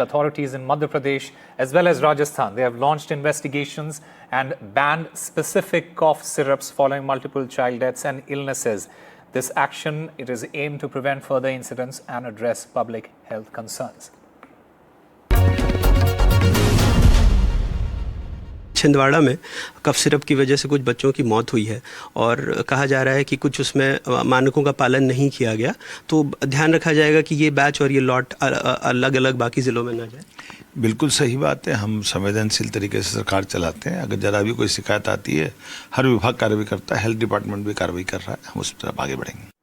Authorities in Madhya Pradesh as well as Rajasthan, they have launched investigations and banned specific cough syrups following multiple child deaths and illnesses. This action, it is aimed to prevent further incidents and address public health concerns. Chhindwara में cough syrup की वजह से कुछ बच्चों की मौत हुई है और कहा जा रहा है कि कुछ उसमें मानकों का पालन नहीं किया गया, तो ध्यान रखा जाएगा कि ये बैच और ये लॉट अलग अलग बाकी ज़िलों में ना जाए। बिल्कुल सही बात है। हम संवेदनशील तरीके से सरकार चलाते हैं। अगर जरा भी कोई शिकायत आती है, हर विभाग कार्रवाई करता है, हेल्थ डिपार्टमेंट भी कार्रवाई कर रहा है। हम उस तरफ आगे बढ़ेंगे।